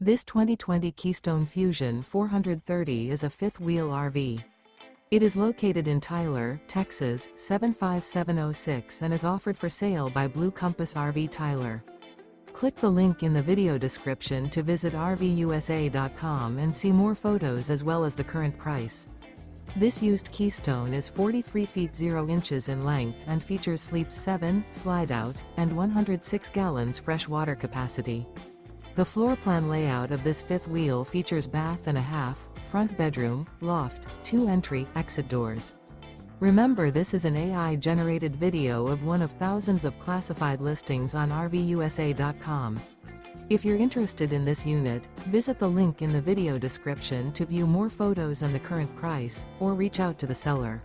This 2020 Keystone Fuzion 430 is a fifth-wheel RV. It is located in Tyler, Texas, 75706 and is offered for sale by Blue Compass RV Tyler. Click the link in the video description to visit RVUSA.com and see more photos as well as the current price. This used Keystone is 43 feet 0 inches in length and features sleeps 7, Slideout, and 106 gallons fresh water capacity. The floor plan layout of this fifth wheel features bath and a half, front bedroom, loft, 2 entry/exit doors. Remember, this is an AI-generated video of one of thousands of classified listings on RVUSA.com. If you're interested in this unit, visit the link in the video description to view more photos and the current price, or reach out to the seller.